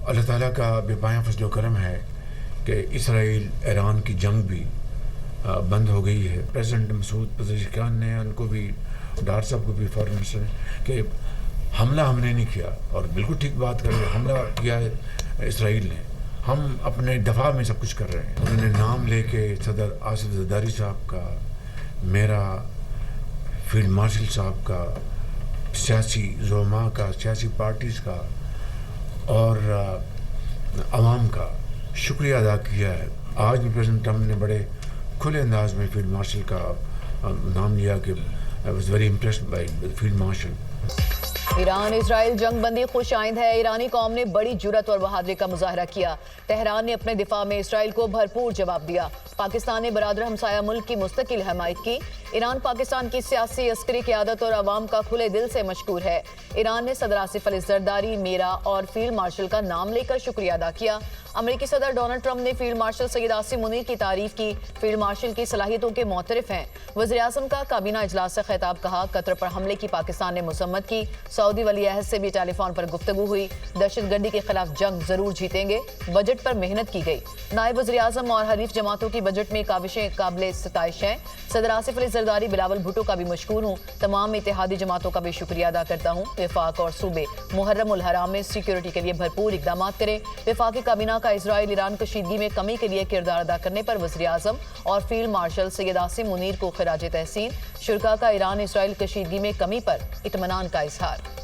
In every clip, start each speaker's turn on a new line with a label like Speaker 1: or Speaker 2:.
Speaker 1: अल्लाह ताला का बेपाया फजल करम है कि इसराइल ईरान की जंग भी बंद हो गई है। प्रेसिडेंट मसूद पज़ेशिकियान ने उनको भी, डार साहब को भी, फॉरेन मिनिस्टर ने, कि हमला हमने नहीं किया, और बिल्कुल ठीक बात कर रहे हैं, हमला किया है इसराइल ने, हम अपने दफा में सब कुछ कर रहे हैं। उन्होंने नाम लेके सदर आसिफ ज़रदारी साहब का, मेरा, फील्ड मार्शल साहब का, सियासी ज़ुलमा का, सियासी पार्टीज़ का और आवाम का शुक्रिया अदा किया है। आज भी प्रेसिडेंट ट्रम्प ने बड़े खुले अंदाज में फील्ड मार्शल का नाम लिया कि I was very impressed by field marshal.
Speaker 2: Iran Israel जंग बंदी खुश आइंद है। ईरानी कौम ने बड़ी जुर्रत और बहादुरी का मुजाहरा किया। तेहरान ने अपने दिफा में इसराइल को भरपूर जवाब दिया। पाकिस्तान ने बरादर हमसाया मुल्क की मुस्तकिल हमायत की। ईरान पाकिस्तान की सियासी अस्करी क़यादत और अवाम का खुले दिल से मशकूर है। ईरान ने सदर आसिफ अली ज़रदारी, मेरा और फील्ड मार्शल का नाम लेकर शुक्रिया अदा किया। अमेरिकी सदर डोनाल्ड ट्रंप ने फील्ड मार्शल सैयद आसिम मुनीर की तारीफ की। फील्ड मार्शल की सलाहियतों के मोतरफ हैं। वज़ीर-ए-आज़म का काबीना इजलास से खिताब कहा। कतर पर हमले की पाकिस्तान ने मज़म्मत की। सऊदी वली अहद से भी टेलीफोन पर गुफ्तगू हुई। दहशतगर्दी के खिलाफ जंग जरूर जीतेंगे। बजट पर मेहनत की गई। नायब वज़ीर-ए-आज़म और हरीफ जमातों की बजट में काविशें काबिल सताइश हैं। सदर आसिफ अली ज़रदारी, बिलावल भुट्टो का भी मशकूर हूँ। तमाम इत्तेहादी जमातों का भी शुक्रिया अदा करता हूँ। वफाक और सूबे मुहर्रम उल हराम में सिक्योरिटी के लिए भरपूर इकदाम करें। वफाकी काबीना का इजराइल ईरान कशीदगी में कमी के लिए किरदार अदा करने पर वज़ीर-ए-आज़म और फील्ड मार्शल सैयद आसिम मुनीर को खिराज तहसीन। शुरका का ईरान इजराइल कशीदगी में कमी पर इत्मीनान का इजहार।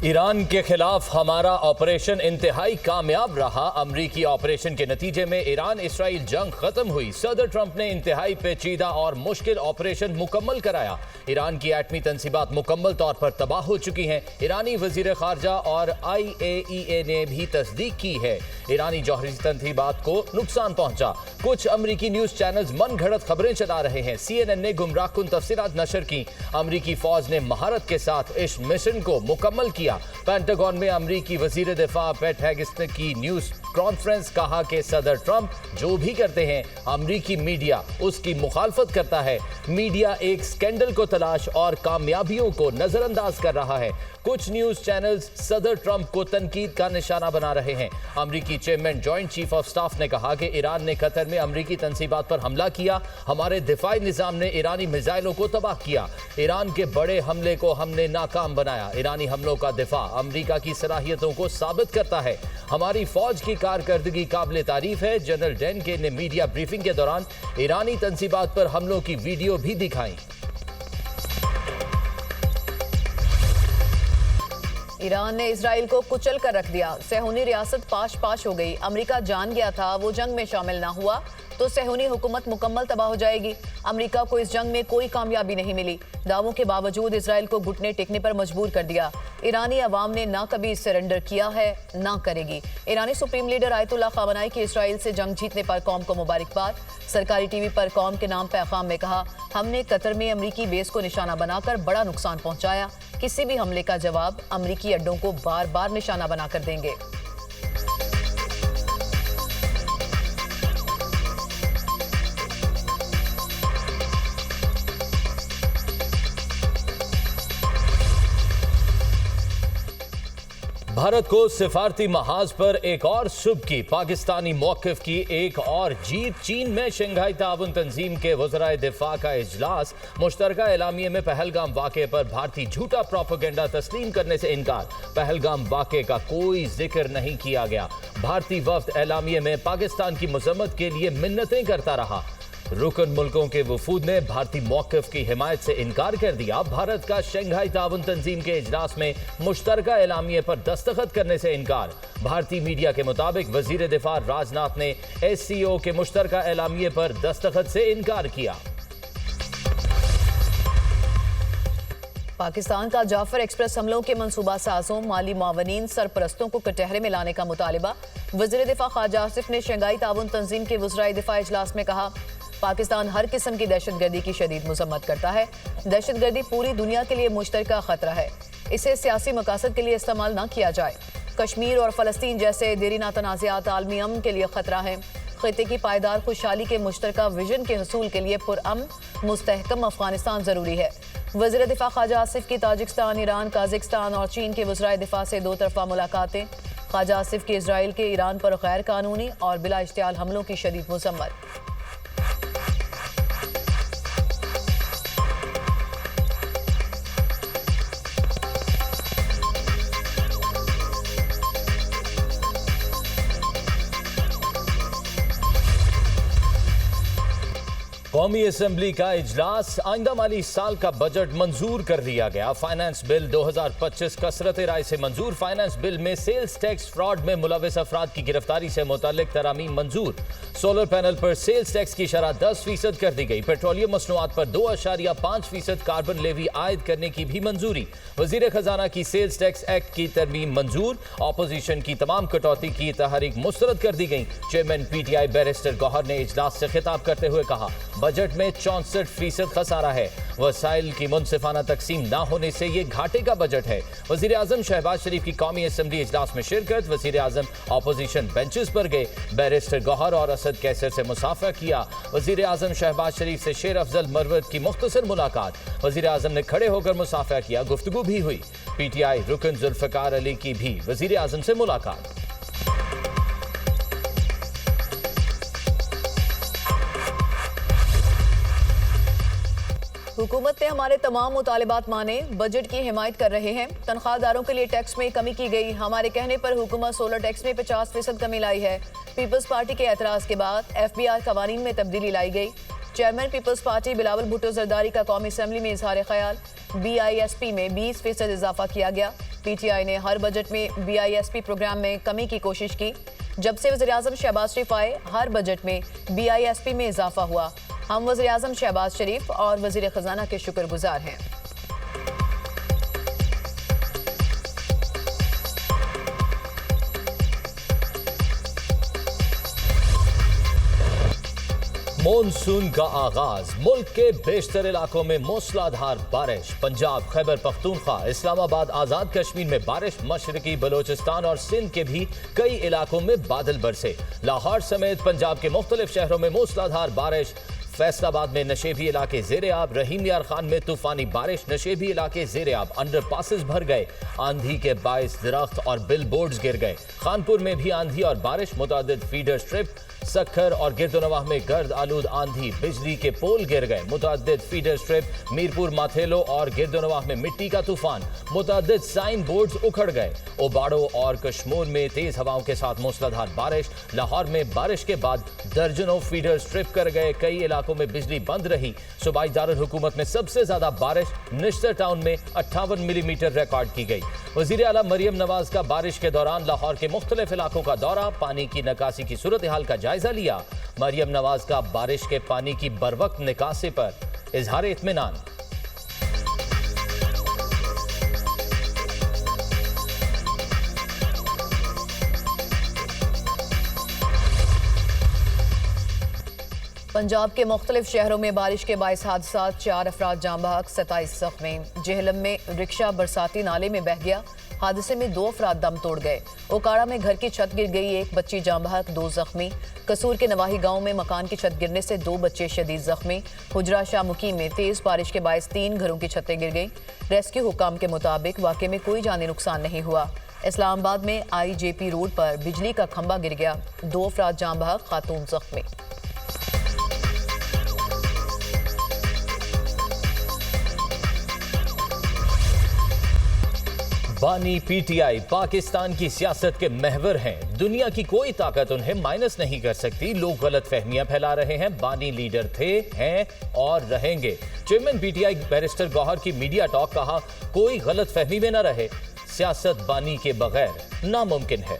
Speaker 3: ईरान के खिलाफ हमारा ऑपरेशन इंतहाई कामयाब रहा। अमरीकी ऑपरेशन के नतीजे में ईरान इसराइल जंग खत्म हुई। सदर ट्रंप ने इंतहाई पेचीदा और मुश्किल ऑपरेशन मुकम्मल कराया। ईरान की एटमी तंसीबात मुकम्मल तौर पर तबाह हो चुकी हैं। ईरानी वजीर खारजा और IAEA ने भी तस्दीक की है। ईरानी जौहरी तंसीबात को नुकसान पहुंचा। कुछ अमरीकी न्यूज चैनल्स मन घड़त खबरें चला रहे हैं। CNN ने गुमराहकुन तफसीलात नशर की। अमरीकी फौज ने महारत के साथ इस मिशन को मुकम्मल किया। पेंटागन में अमरीकी वजीर दिफा पेट हेगेस की न्यूज कॉन्फ्रेंस, कहा कि सदर ट्रंप जो भी करते हैं अमरीकी मीडिया उसकी मुखालफत करता है। मीडिया एक स्कैंडल को तलाश और कामयाबियों को नजरअंदाज कर रहा है। कुछ न्यूज चैनल्स सदर ट्रंप को तनकीद का निशाना बना रहे हैं। अमरीकी chairman joint chief of staff ने कहा कि ईरान ने कतर में अमरीकी तंसीबात पर हमला किया। हमारे दिफाई निजाम ने ईरानी मिसाइलों को तबाह किया। ईरान के बड़े हमले को हमने नाकाम बनाया। ईरानी हमलों का दिफा अमरीका की सलाहियतों को साबित करता है। हमारी फौज की कारकर्दगी काबिल तारीफ है। जनरल डेनके ने मीडिया ब्रीफिंग के दौरान ईरानी तंसीबात पर हमलों की वीडियो भी दिखाई।
Speaker 2: ईरान ने इजराइल को कुचल कर रख दिया। सेहूनी रियासत पाश पाश हो गई। अमेरिका जान गया था वो जंग में शामिल ना हुआ तो सेहूनी हुकूमत मुकम्मल तबाह हो जाएगी। अमेरिका को इस जंग में कोई कामयाबी नहीं मिली। दावों के बावजूद इजराइल को घुटने टेकने पर मजबूर कर दिया। ईरानी अवाम ने ना कभी सरेंडर किया है ना करेगी। ईरानी सुप्रीम लीडर आयतुल्लाह ख़ामेनी की इजराइल से जंग जीतने पर कौम को मुबारकबाद। सरकारी टीवी पर कौम के नाम पैगाम में कहा, हमने कतर में अमरीकी बेस को निशाना बनाकर बड़ा नुकसान पहुंचाया। किसी भी हमले का जवाब अमरीकी अड्डों को बार बार निशाना बनाकर देंगे।
Speaker 3: भारत को सिफारती महाज पर एक और सुबह की पाकिस्तानी मौक़िफ़ की एक और जीत। चीन में शंघाई ताउन तंजीम के वज़राए दिफा का इजलास। मुश्तरका एलामिये में पहलगाम वाक़े पर भारतीय झूठा प्रोपेगेंडा तस्लीम करने से इनकार। पहलगाम वाक़े का कोई जिक्र नहीं किया गया। भारतीय वफ़द एलामिये में पाकिस्तान की मज़म्मत के लिए मिन्नतें करता रहा। रुकन मुल्कों के वफूद ने भारतीय मौक़िफ़ की हिमायत से इनकार कर दिया। भारत का शंघाई ताउन तंजीम के इजलास में मुश्तरका एलामिये पर दस्तखत करने से इनकार। भारतीय मीडिया के मुताबिक वज़ीर दिफा राजनाथ ने SCO के मुश्तरका एलामिये पर दस्तखत से इनकार किया।
Speaker 2: पाकिस्तान का जाफर एक्सप्रेस हमलों के मंसूबा साजों, माली मावनीन, सरपरस्तों को कटहरे में लाने का मुतालिबा। वज़ीर दिफा ख्वाजा आसिफ ने शंघाई ताउन तंजीम के वज़राए दिफा इजलास में कहा, पाकिस्तान हर किस्म की दहशतगर्दी की शदीद मजम्मत करता है। दहशतगर्दी पूरी दुनिया के लिए मुश्तरका खतरा है, इसे सियासी मकासद के लिए इस्तेमाल न किया जाए। कश्मीर और फलस्तीन जैसे देरीना तनाज़ात आलमी अमन के लिए खतरा है। खिते की पायदार खुशहाली के मुश्तरका विजन के हसूल के लिए पुरअमन मुस्तहकम अफगानिस्तान जरूरी है। वज़ीर दिफा ख्वाजा आसिफ की ताजिकिस्तान, ईरान, काज़ाकिस्तान और चीन के वज़राए दिफा से 2 तरफ़ा मुलाकातें। ख्वाजा आसिफ की इजराइल के ईरान पर गैर कानूनी और बिला इश्तियाल हमलों की शदीद मज़म्मत।
Speaker 3: कौमी असेंबली का इजलास, आइंदा माली साल का बजट मंजूर कर दिया गया। फाइनेंस बिल 2025 कसरत राय से मंजूर। फाइनेंस बिल में सेल्स टैक्स फ्रॉड में मुलविस अफराद की गिरफ्तारी से मुतालिक तरामीम मंजूर। सोलर पैनल पर सेल्स टैक्स की शरह 10% कर दी गई। पेट्रोलियम मसनूआत पर 2.5% कार्बन लेवी आयद करने की भी मंजूरी। वजीर खजाना की सेल्स टैक्स एक्ट की तरमीम मंजूर। अपोजिशन की तमाम कटौती की तहरीक मुस्तरद कर दी गई। चेयरमैन पीटीआई बैरिस्टर गौहर ने इजलास से खिताब करते हुए कहा, बजट में 64% खसारा है। वसाइल की मुनसिफाना तकसीम न होने से ये घाटे का बजट है। वजीर आजम शहबाज शरीफ की कौमी असेंबली इजलास में शिरकत। वजीर आजम अपोजिशन बेंचेस पर गए। बैरिस्टर गौहर और असद कैसर से मुसाफा किया। वजीर आजम शहबाज शरीफ से शेर अफजल मरवत की मुख्तसर मुलाकात। वजीर आजम ने खड़े होकर मुसाफा किया, गुफ्तगू भी हुई। पीटीआई रुकन जुल्फकार अली की भी वजीर आजम से मुलाकात।
Speaker 2: हुकूमत ने हमारे तमाम मुतालिबात माने, बजट की हिमायत कर रहे हैं। तनख्वाहदारों के लिए टैक्स में कमी की गई। हमारे कहने पर हुकूमत सोलर टैक्स में 50% कमी लाई है। पीपल्स पार्टी के एतराज़ के बाद FBR कवानीन में तब्दीली लाई गई। Chairman people's party Bilawal Bhutto Zardari का कौमी असेंबली में इजहार ख्याल। BISP में 20% इजाफा किया गया। PTI ने हर बजट में BISP प्रोग्राम में कमी की कोशिश की। जब से वज़ीर आज़म शहबाज शरीफ आए, हर बजट में BISP में इजाफा हुआ। हम वज़ीर आज़म शहबाज शरीफ और वज़ीर खजाना के शुक्रगुजार हैं।
Speaker 3: मॉनसून का आगाज, मुल्क के बेशतर इलाकों में मूसलाधार बारिश। पंजाब, खैबर पख्तूनख्वा, इस्लामाबाद, आजाद कश्मीर में बारिश। मशरकी बलोचिस्तान और सिंध के भी कई इलाकों में बादल बरसे। लाहौर समेत पंजाब के मुख्तलिफ शहरों में मूसलाधार बारिश। फैसलाबाद में नशेबी इलाके ज़ेरे आब। रहीम यार खान में तूफानी बारिश, नशेबी इलाके ज़ेरे आब। अंडर पासिस भर गए। आंधी के बायस दरख्त और बिल बोर्ड्स गिर गए। खानपुर में भी आंधी और बारिश। मुतादिद फीडर स्ट्रिप, सक्खर और गिरदोनवाह में गर्द आलूद आंधी, बिजली के पोल गिर गए। मुतादिद फीडर स्ट्रिप, मीरपुर, माथेलो और गिरदोनवाह में मिट्टी का तूफान। मुतादिद साइन बोर्ड्स उखड़ गए। ओबाड़ो और कश्मोर में तेज हवाओं के साथ मूसलाधार बारिश। लाहौर में बारिश के बाद दर्जनों फीडर स्ट्रिप कर गए। कई इलाकों में बिजली बंद रही। सूबाई दारुल हुकूमत में सबसे ज्यादा बारिश निश्तर टाउन में 58 मिलीमीटर रिकॉर्ड की गई। वजीर आला मरियम नवाज का बारिश के दौरान लाहौर के मुख्तलिफ इलाकों का दौरा, पानी की निकासी की सूरत हाल का जायजा लिया। मरियम नवाज का बारिश के पानी की बरवक्त निकासी पर इजहार इत्मीनान।
Speaker 2: पंजाब के मुख्तलिफ शहरों में बारिश के बाइस हादसा, 4 अफराद जाँ बहक, 27 जख्मी। जेहलम में रिक्शा बरसाती नाले में बह गया। हादसे में 2 अफराद दम तोड़ गए। ओकाड़ा में घर की छत गिर गई, 1 बच्ची जाँ बहक, 2 जख्मी। कसूर के नवाही गांव में मकान की छत गिरने से 2 बच्चे शदीद जख्मी। हुजरा शाह मुकीम में तेज बारिश के बायस 3 घरों की छतें गिर गई। रेस्क्यू हुकाम के मुताबिक वाक़े में कोई जानी नुकसान नहीं हुआ। इस्लामाबाद में IJP रोड पर बिजली का खंभा गिर गया, 2 अफराद जाँ बहक, खातून जख्मी।
Speaker 3: बानी PTI पाकिस्तान की सियासत के महवर हैं। दुनिया की कोई ताकत उन्हें माइनस नहीं कर सकती। लोग गलत फहमियां फैला रहे हैं। बानी लीडर थे, हैं और रहेंगे। चेयरमैन PTI बैरिस्टर गौहर की मीडिया टॉक, कहा कोई गलत फहमी में न रहे। सियासत बानी के बगैर नामुमकिन है।